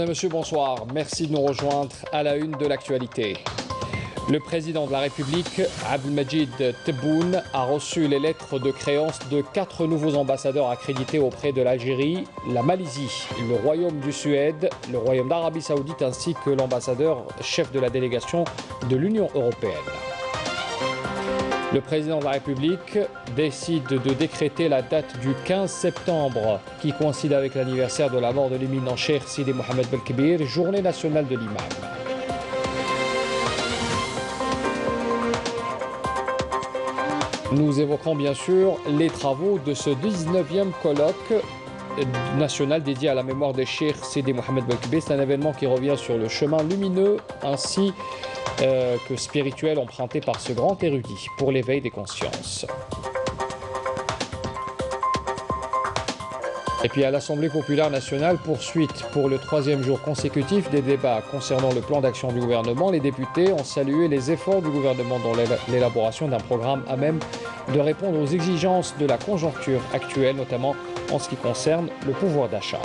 Mesdames et messieurs, bonsoir. Merci de nous rejoindre à la une de l'actualité. Le président de la République, Abdelmadjid Tebboune, a reçu les lettres de créance de 4 nouveaux ambassadeurs accrédités auprès de l'Algérie, la Malaisie, le Royaume du Suède, le Royaume d'Arabie Saoudite ainsi que l'ambassadeur chef de la délégation de l'Union européenne. Le président de la République décide de décréter la date du 15 septembre qui coïncide avec l'anniversaire de la mort de l'éminent Cheikh Sidi Mohamed Belkebir, journée nationale de l'imam. Nous évoquerons bien sûr les travaux de ce 19e colloque national dédié à la mémoire des Cheikh Sidi Mohamed Belkebir. C'est un événement qui revient sur le chemin lumineux ainsi que spirituel emprunté par ce grand érudit pour l'éveil des consciences. Et puis à l'Assemblée populaire nationale, poursuite pour le 3e jour consécutif des débats concernant le plan d'action du gouvernement. Les députés ont salué les efforts du gouvernement dans l'élaboration d'un programme à même de répondre aux exigences de la conjoncture actuelle, notamment en ce qui concerne le pouvoir d'achat.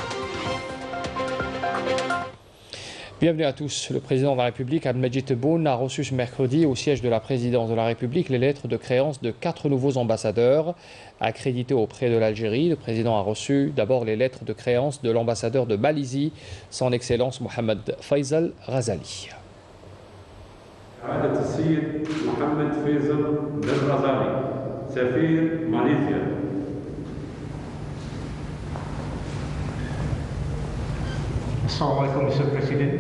Bienvenue à tous. Le président de la République, Abdelmadjid Tebboune, a reçu ce mercredi au siège de la présidence de la République les lettres de créance de 4 nouveaux ambassadeurs accrédités auprès de l'Algérie. Le président a reçu d'abord les lettres de créance de l'ambassadeur de Malaisie, son Excellence Mohamed Faisal Razali. Assalamu alaikum, Mr. President.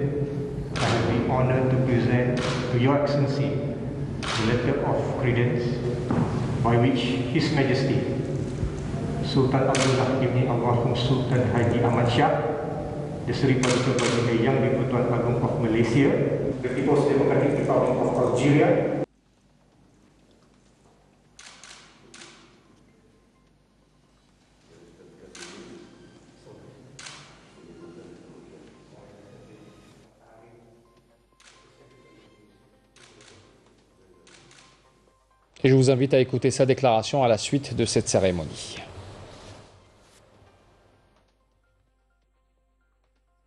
I have been honored to present to Your Excellency the letter of credence by which His Majesty Sultan Abdullah Ibn Almarhum Sultan Haji Ahmad Shah, the Sri Paduka Baginda Yang di-Pertuan Agong of Malaysia, the People's Democratic Republic of Algeria, Et je vous invite à écouter sa déclaration à la suite de cette cérémonie.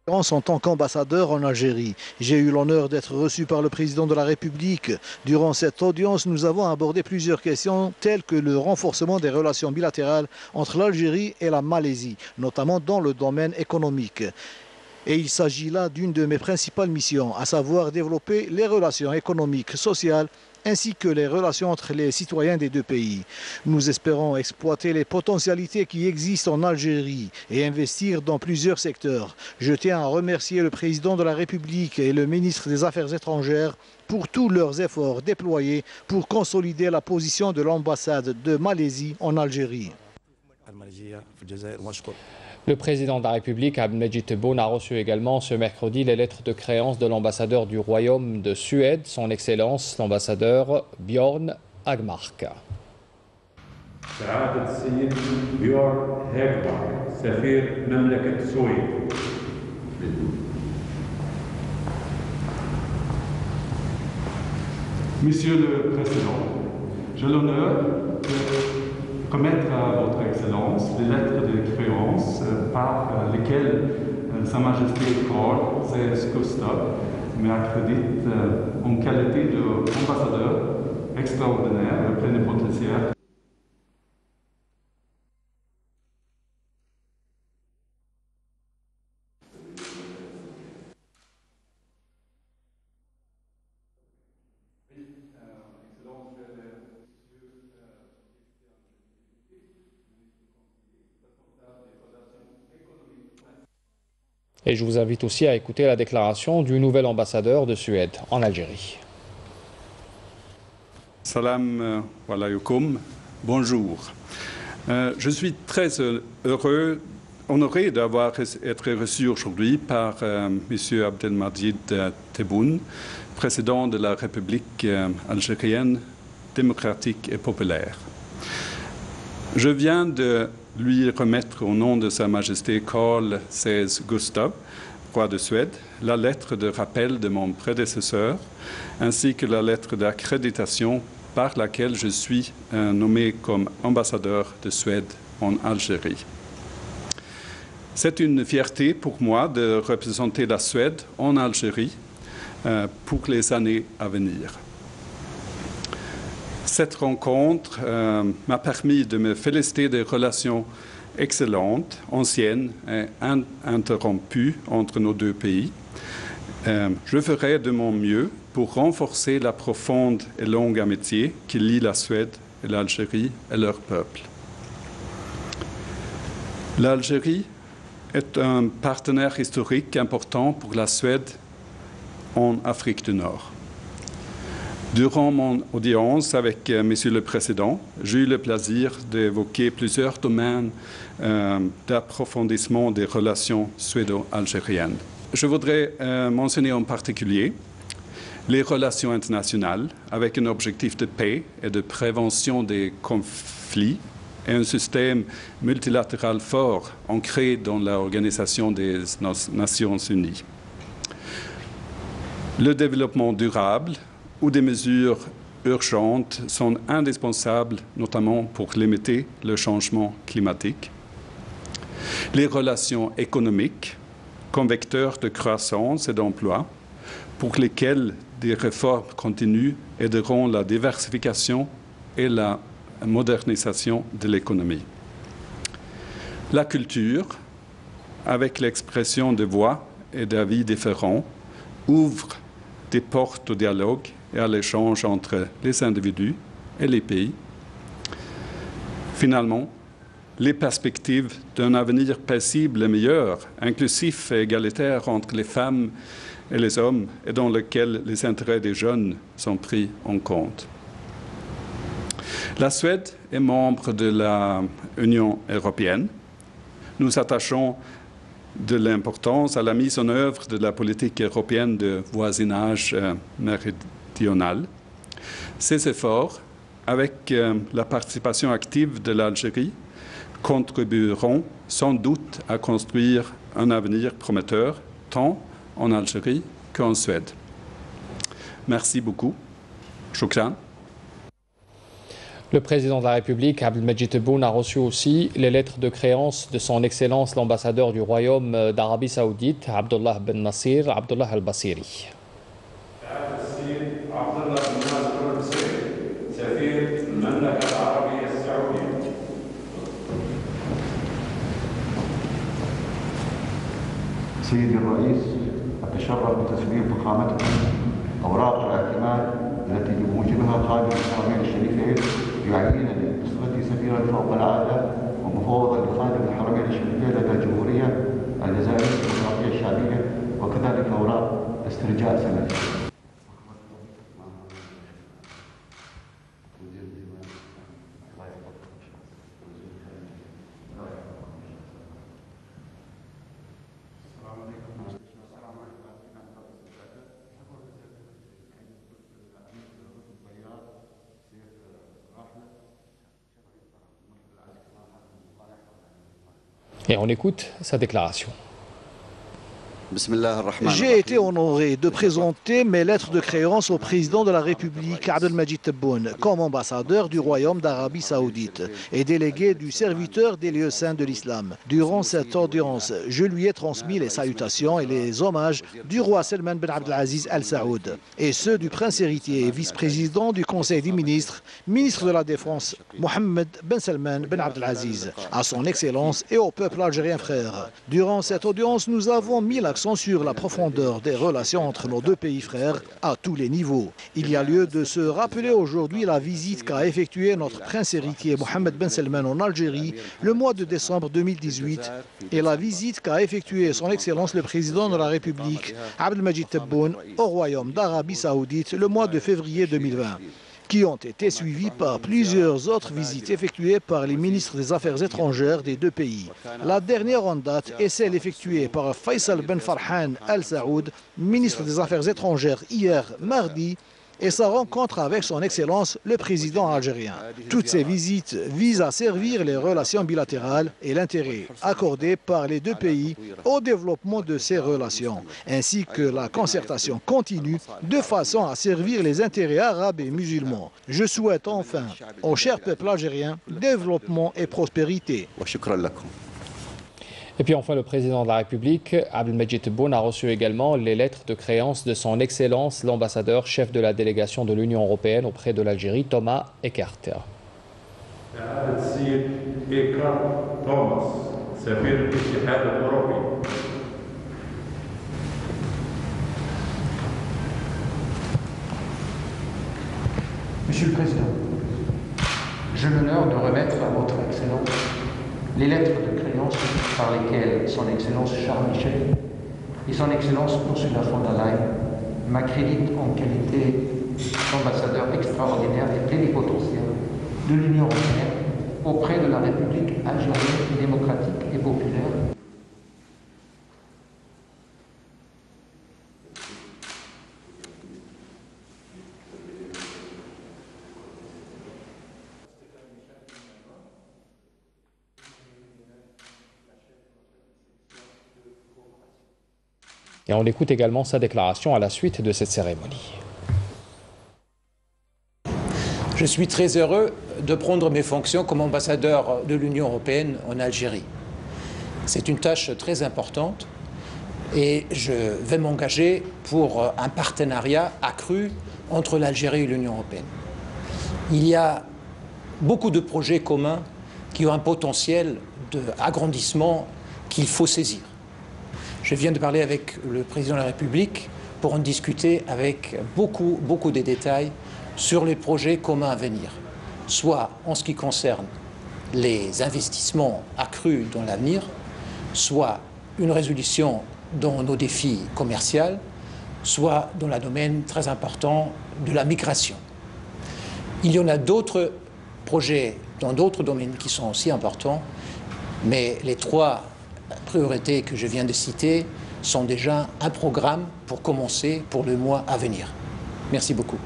En tant qu'ambassadeur en Algérie, j'ai eu l'honneur d'être reçu par le président de la République. Durant cette audience, nous avons abordé plusieurs questions telles que le renforcement des relations bilatérales entre l'Algérie et la Malaisie, notamment dans le domaine économique. Et il s'agit là d'une de mes principales missions, à savoir développer les relations économiques, sociales, ainsi que les relations entre les citoyens des deux pays. Nous espérons exploiter les potentialités qui existent en Algérie et investir dans plusieurs secteurs. Je tiens à remercier le président de la République et le ministre des Affaires étrangères pour tous leurs efforts déployés pour consolider la position de l'ambassade de Malaisie en Algérie. Le président de la République, Abdelmadjid Tebboune, a reçu également ce mercredi les lettres de créance de l'ambassadeur du Royaume de Suède, son Excellence l'ambassadeur Björn Hagmark. Monsieur le Président, j'ai l'honneur de remettre à votre Excellence les lettres de créance par lesquelles Sa Majesté Karl XVI Gustav m'accrédite en qualité d'ambassadeur extraordinaire et plénipotentiaire. Et je vous invite aussi à écouter la déclaration du nouvel ambassadeur de Suède en Algérie. Salam alaikum, bonjour. Je suis très heureux, honoré d'avoir été reçu aujourd'hui par M. Abdelmadjid Tebboune, président de la République algérienne démocratique et populaire. Je viens de lui remettre au nom de Sa Majesté Karl XVI Gustav, roi de Suède, la lettre de rappel de mon prédécesseur, ainsi que la lettre d'accréditation par laquelle je suis nommé comme ambassadeur de Suède en Algérie. C'est une fierté pour moi de représenter la Suède en Algérie pour les années à venir. Cette rencontre m'a permis de me féliciter des relations excellentes, anciennes et ininterrompues entre nos deux pays. Je ferai de mon mieux pour renforcer la profonde et longue amitié qui lie la Suède et l'Algérie et leur peuple. L'Algérie est un partenaire historique important pour la Suède en Afrique du Nord. Durant mon audience avec Monsieur le Président, j'ai eu le plaisir d'évoquer plusieurs domaines d'approfondissement des relations suédo-algériennes. Je voudrais mentionner en particulier les relations internationales avec un objectif de paix et de prévention des conflits et un système multilatéral fort ancré dans l'Organisation des Nations Unies. Le développement durable ou des mesures urgentes sont indispensables, notamment pour limiter le changement climatique. Les relations économiques comme vecteurs de croissance et d'emploi, pour lesquels des réformes continues aideront la diversification et la modernisation de l'économie. La culture, avec l'expression de voix et d'avis différents, ouvre des portes au dialogue et à l'échange entre les individus et les pays. Finalement, les perspectives d'un avenir paisible et meilleur, inclusif et égalitaire entre les femmes et les hommes, et dans lequel les intérêts des jeunes sont pris en compte. La Suède est membre de l'Union européenne. Nous attachons de l'importance à la mise en œuvre de la politique européenne de voisinage méridional. Ces efforts, avec la participation active de l'Algérie, contribueront sans doute à construire un avenir prometteur, tant en Algérie qu'en Suède. Merci beaucoup. Shukran. Le président de la République, Abdelmadjid Tebboune, a reçu aussi les lettres de créance de son Excellence l'ambassadeur du Royaume d'Arabie Saoudite, Abdullah Ben Nasir, Abdullah Al-Basiri. سيدي الرئيس، أتشرف بتسليم فخامتكم أوراق الاعتماد التي بموجبها خادم الحرمين الشريفين يعينني بصفتي سفيرا فوق العادة ومفوضا لخادم الحرمين الشريفين لدى الجمهورية الجزائرية الديمقراطية الشعبية، وكذلك أوراق استرجاع سندي. Et on écoute sa déclaration. J'ai été honoré de présenter mes lettres de créance au président de la République, Abdelmadjid Tebboune, comme ambassadeur du Royaume d'Arabie Saoudite et délégué du serviteur des lieux saints de l'islam. Durant cette audience, je lui ai transmis les salutations et les hommages du roi Salman Ben Abdelaziz Al Saoud et ceux du prince héritier et vice-président du Conseil des ministres, ministre de la Défense, Mohammed Ben Salman Ben Abdelaziz, à son Excellence et au peuple algérien frère. Durant cette audience, nous avons mis l'accent sur la profondeur des relations entre nos deux pays frères à tous les niveaux. Il y a lieu de se rappeler aujourd'hui la visite qu'a effectuée notre prince héritier Mohammed Ben Salman en Algérie le mois de décembre 2018 et la visite qu'a effectuée son Excellence le président de la République Abdelmadjid Tebboune au Royaume d'Arabie Saoudite le mois de février 2020. Qui ont été suivis par plusieurs autres visites effectuées par les ministres des Affaires étrangères des deux pays. La dernière en date est celle effectuée par Faisal Ben Farhan Al Saoud, ministre des Affaires étrangères hier mardi, et sa rencontre avec son Excellence le président algérien. Toutes ces visites visent à servir les relations bilatérales et l'intérêt accordé par les deux pays au développement de ces relations, ainsi que la concertation continue de façon à servir les intérêts arabes et musulmans. Je souhaite enfin au cher peuple algérien développement et prospérité. Et puis enfin, le président de la République, Abdelmadjid Tebboune, a reçu également les lettres de créance de son Excellence l'ambassadeur chef de la délégation de l'Union européenne auprès de l'Algérie, Thomas Eckert. Monsieur le Président, j'ai l'honneur de remettre à votre Excellence les lettres de créance par lesquelles Son Excellence Charles Michel et Son Excellence Ursula von der Leyen m'accréditent en qualité d'ambassadeur extraordinaire et plénipotentiaire de l'Union européenne auprès de la République algérienne démocratique et populaire. Et on écoute également sa déclaration à la suite de cette cérémonie. Je suis très heureux de prendre mes fonctions comme ambassadeur de l'Union européenne en Algérie. C'est une tâche très importante et je vais m'engager pour un partenariat accru entre l'Algérie et l'Union européenne. Il y a beaucoup de projets communs qui ont un potentiel d'agrandissement qu'il faut saisir. Je viens de parler avec le président de la République pour en discuter avec beaucoup de détails sur les projets communs à venir, soit en ce qui concerne les investissements accrus dans l'avenir, soit une résolution dans nos défis commerciaux, soit dans le domaine très important de la migration. Il y en a d'autres projets dans d'autres domaines qui sont aussi importants, mais les trois priorités que je viens de citer sont déjà un programme pour commencer pour le mois à venir. Merci beaucoup.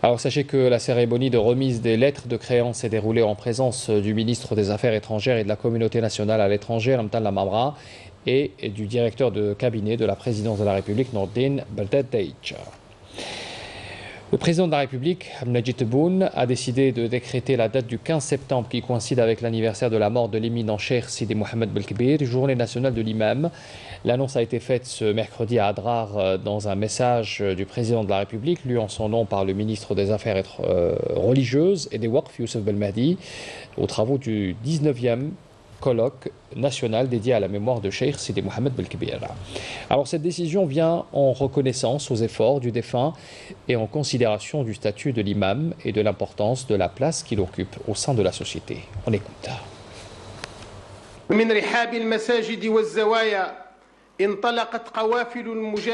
Alors sachez que la cérémonie de remise des lettres de créance s'est déroulée en présence du ministre des Affaires étrangères et de la communauté nationale à l'étranger, Ramtan Lamamra, et du directeur de cabinet de la présidence de la République, Nordin Beltadeic. Le président de la République, Abdelmadjid Tebboune, a décidé de décréter la date du 15 septembre qui coïncide avec l'anniversaire de la mort de l'éminent cheikh Sidi Mohamed Belkbir, journée nationale de l'imam. L'annonce a été faite ce mercredi à Adrar dans un message du président de la République, lu en son nom par le ministre des Affaires religieuses et des Waqf, Youssef Belmahdi, aux travaux du 19e colloque national dédié à la mémoire de Cheikh Sidi Mohamed Belkbir. Alors cette décision vient en reconnaissance aux efforts du défunt et en considération du statut de l'imam et de l'importance de la place qu'il occupe au sein de la société. On écoute.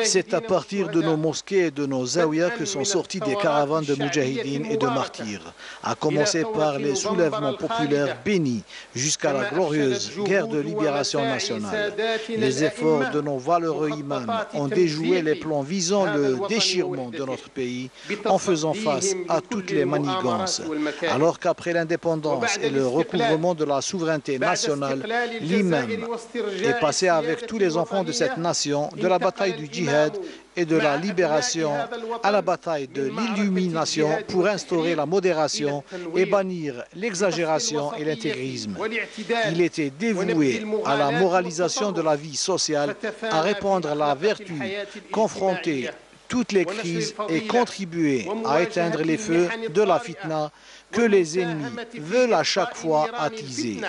C'est à partir de nos mosquées et de nos zawiyas que sont sorties des caravanes de moudjahidines et de martyrs, à commencer par les soulèvements populaires bénis jusqu'à la glorieuse guerre de libération nationale. Les efforts de nos valeureux imams ont déjoué les plans visant le déchirement de notre pays en faisant face à toutes les manigances. Alors qu'après l'indépendance et le recouvrement de la souveraineté nationale, l'imam est passé avec tous les enfants de cette nation, de la bataille du djihad et de la libération à la bataille de l'illumination pour instaurer la modération et bannir l'exagération et l'intégrisme. Il était dévoué à la moralisation de la vie sociale, à répandre la vertu, confronter toutes les crises et contribuer à éteindre les feux de la fitna que les ennemis veulent à chaque fois attiser.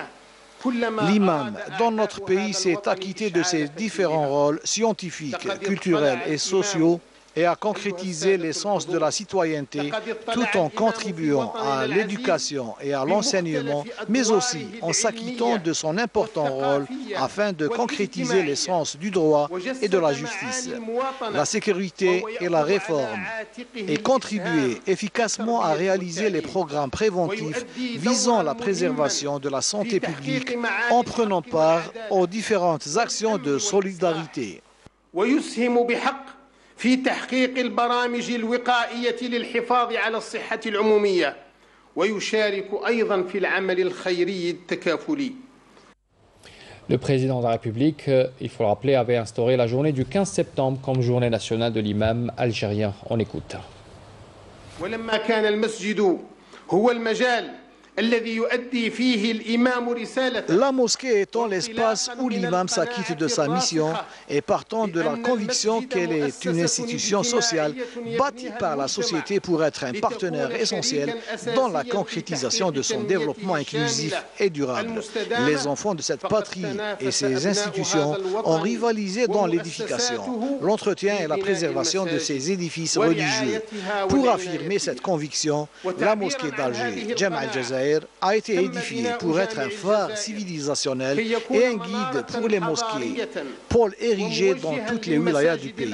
L'imam dans notre pays s'est acquitté de ses différents rôles scientifiques, culturels et sociaux et a concrétisé l'essence de la citoyenneté tout en contribuant à l'éducation et à l'enseignement, mais aussi en s'acquittant de son important rôle afin de concrétiser l'essence du droit et de la justice, la sécurité et la réforme, et contribuer efficacement à réaliser les programmes préventifs visant la préservation de la santé publique en prenant part aux différentes actions de solidarité. في تحقيق البرامج الوقائية للحفاظ على الصحة العمومية ويشارك أيضا في العمل الخيري التكافلي. Le président de la République, il faut le rappeler, avait instauré la journée du 15 septembre comme journée nationale de l'imam algérien. On écoute. ولما كان المسجد هو المجال La mosquée étant l'espace où l'imam s'acquitte de sa mission et partant de la conviction qu'elle est une institution sociale bâtie par la société pour être un partenaire essentiel dans la concrétisation de son développement inclusif et durable. Les enfants de cette patrie et ses institutions ont rivalisé dans l'édification, l'entretien et la préservation de ces édifices religieux. Pour affirmer cette conviction, la mosquée d'Alger, Jam' al-Jazair, a été édifiée pour être un phare civilisationnel et un guide pour les mosquées, pôle érigé dans toutes les wilayas du pays.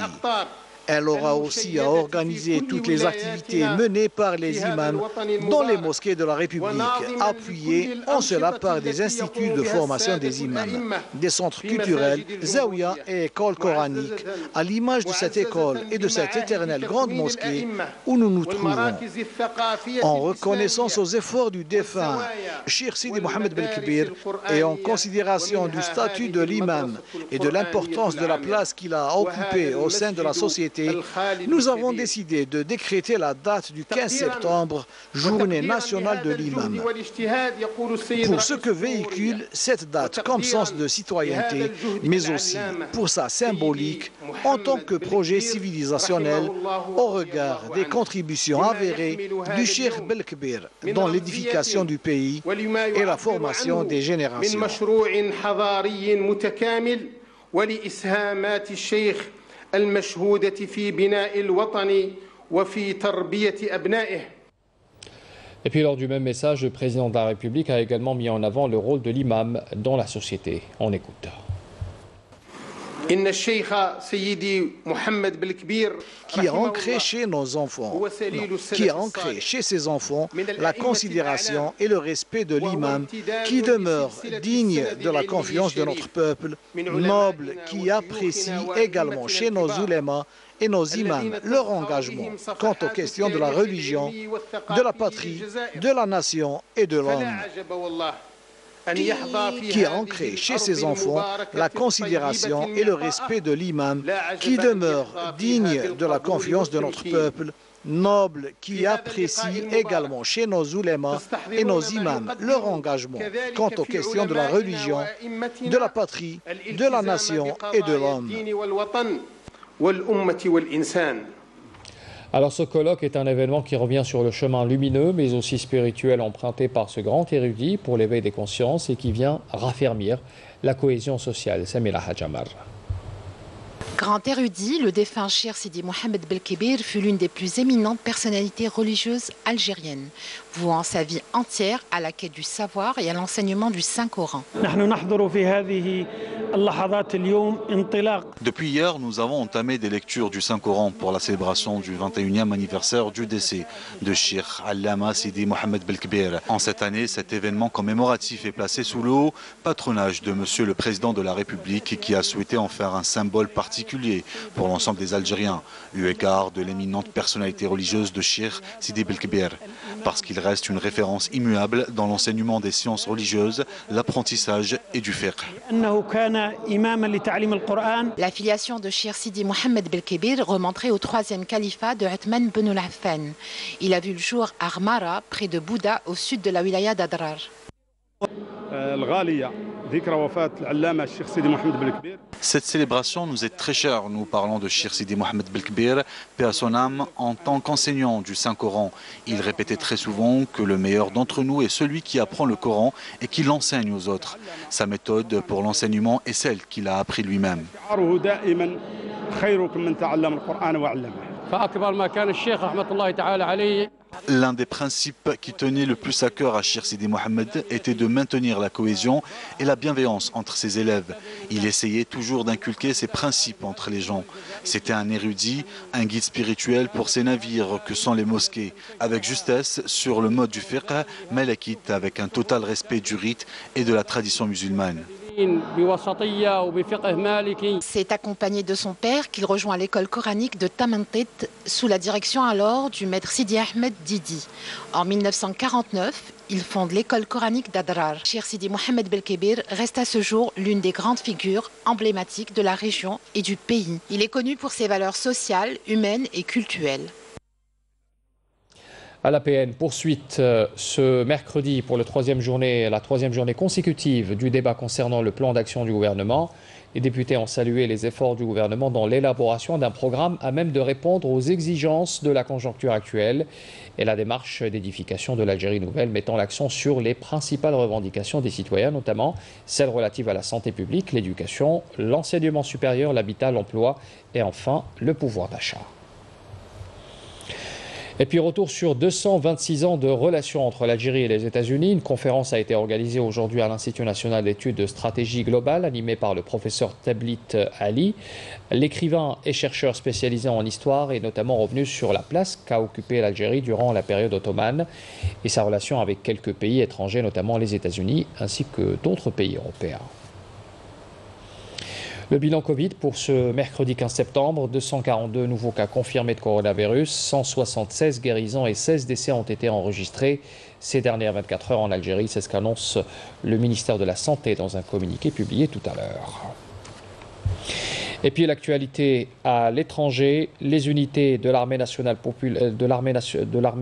Elle aura aussi à organiser toutes les activités menées par les imams dans les mosquées de la République, appuyées en cela par des instituts de formation des imams, des centres culturels, zawiyas et écoles coraniques, à l'image de cette école et de cette éternelle grande mosquée où nous nous trouvons. En reconnaissance aux efforts du défunt Cheikh Sidi Mohamed Belkbir et en considération du statut de l'imam et de l'importance de la place qu'il a occupée au sein de la société, nous avons décidé de décréter la date du 15 septembre, journée nationale de l'imam. Pour ce que véhicule cette date comme sens de citoyenneté, mais aussi pour sa symbolique en tant que projet civilisationnel au regard des contributions avérées du Cheikh Belkbir dans l'édification du pays et la formation des générations. المشهودة في بناء الوطن وفي تربية أبنائه. Et puis lors du même message, le président de la République a également mis en avant le rôle de l'imam dans la société. On écoute. Qui a ancré chez nos enfants, qui a ancré chez ses enfants la considération et le respect de l'imam, qui demeure digne de la confiance de notre peuple, noble, qui apprécie également chez nos oulémas et nos imams leur engagement quant aux questions de la religion, de la patrie, de la nation et de l'homme. Qui a ancré chez ses enfants la considération et le respect de l'imam, qui demeure digne de la confiance de notre peuple, noble, qui apprécie également chez nos oulémas et nos imams leur engagement quant aux questions de la religion, de la patrie, de la nation et de l'homme. Alors ce colloque est un événement qui revient sur le chemin lumineux mais aussi spirituel emprunté par ce grand érudit pour l'éveil des consciences et qui vient raffermir la cohésion sociale. Samira Hajamar. Grand érudit, le défunt Cheikh Sidi Mohamed Belkbir fut l'une des plus éminentes personnalités religieuses algériennes, vouant sa vie entière à la quête du savoir et à l'enseignement du Saint-Coran. Depuis hier, nous avons entamé des lectures du Saint-Coran pour la célébration du 21e anniversaire du décès de Cheikh Allama Sidi Mohamed Belkbir. En cette année, cet événement commémoratif est placé sous le haut patronage de Monsieur le Président de la République qui a souhaité en faire un symbole particulier pour l'ensemble des Algériens, eu égard de l'éminente personnalité religieuse de Cheikh Sidi Belkbir, parce qu'il reste une référence immuable dans l'enseignement des sciences religieuses, l'apprentissage et du fiqh. La filiation de Cheikh Sidi Mohamed Belkbir remonterait au 3e califat de Othman Ben Affan. Il a vu le jour à Armara, près de Bouda, au sud de la wilaya d'Adrar. Cette célébration nous est très chère. Nous parlons de Cheikh Sidi Mohamed Belkbir, paix à son âme, en tant qu'enseignant du Saint-Coran. Il répétait très souvent que le meilleur d'entre nous est celui qui apprend le Coran et qui l'enseigne aux autres. Sa méthode pour l'enseignement est celle qu'il a appris lui-même. L'un des principes qui tenait le plus à cœur à Cheikh Sidi Mohamed était de maintenir la cohésion et la bienveillance entre ses élèves. Il essayait toujours d'inculquer ces principes entre les gens. C'était un érudit, un guide spirituel pour ces navires que sont les mosquées, avec justesse sur le mode du fiqh malakite, avec un total respect du rite et de la tradition musulmane. C'est accompagné de son père qu'il rejoint l'école coranique de Tamantit sous la direction alors du maître Sidi Ahmed Didi. En 1949, il fonde l'école coranique d'Adrar. Cheikh Sidi Mohamed Belkbir reste à ce jour l'une des grandes figures emblématiques de la région et du pays. Il est connu pour ses valeurs sociales, humaines et cultuelles. À l'APN, poursuite ce mercredi pour la troisième journée consécutive du débat concernant le plan d'action du gouvernement. Les députés ont salué les efforts du gouvernement dans l'élaboration d'un programme à même de répondre aux exigences de la conjoncture actuelle et la démarche d'édification de l'Algérie nouvelle mettant l'accent sur les principales revendications des citoyens, notamment celles relatives à la santé publique, l'éducation, l'enseignement supérieur, l'habitat, l'emploi et enfin le pouvoir d'achat. Et puis retour sur 226 ans de relations entre l'Algérie et les États-Unis. Une conférence a été organisée aujourd'hui à l'Institut national d'études de stratégie globale, animée par le professeur Tablit Ali. L'écrivain et chercheur spécialisé en histoire est notamment revenu sur la place qu'a occupée l'Algérie durant la période ottomane et sa relation avec quelques pays étrangers, notamment les États-Unis, ainsi que d'autres pays européens. Le bilan Covid pour ce mercredi 15 septembre, 242 nouveaux cas confirmés de coronavirus, 176 guérisons et 16 décès ont été enregistrés ces dernières 24 heures en Algérie. C'est ce qu'annonce le ministère de la Santé dans un communiqué publié tout à l'heure. Et puis l'actualité à l'étranger, les unités de l'armée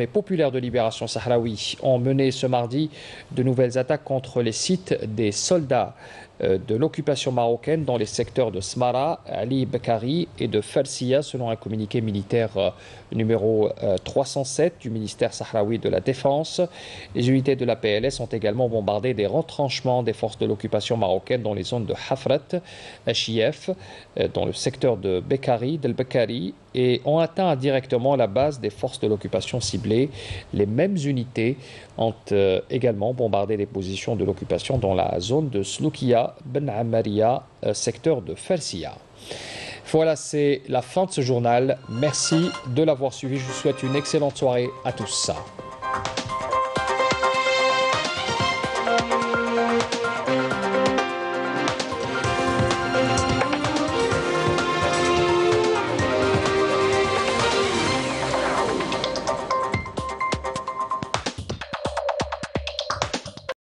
populaire de libération sahraoui ont mené ce mardi de nouvelles attaques contre les sites des soldats de l'occupation marocaine dans les secteurs de Smara, Ali Bakari et de Farsiya, selon un communiqué militaire numéro 307 du ministère sahraoui de la Défense. Les unités de la PLS ont également bombardé des retranchements des forces de l'occupation marocaine dans les zones de Hafrat, Chief, dans le secteur de Bekari, d'El Bekari, et ont atteint indirectement la base des forces de l'occupation ciblées. Les mêmes unités ont également bombardé des positions de l'occupation dans la zone de Sloukia, Ben Amaria, secteur de Farsiya. Voilà, c'est la fin de ce journal. Merci de l'avoir suivi. Je vous souhaite une excellente soirée à tous.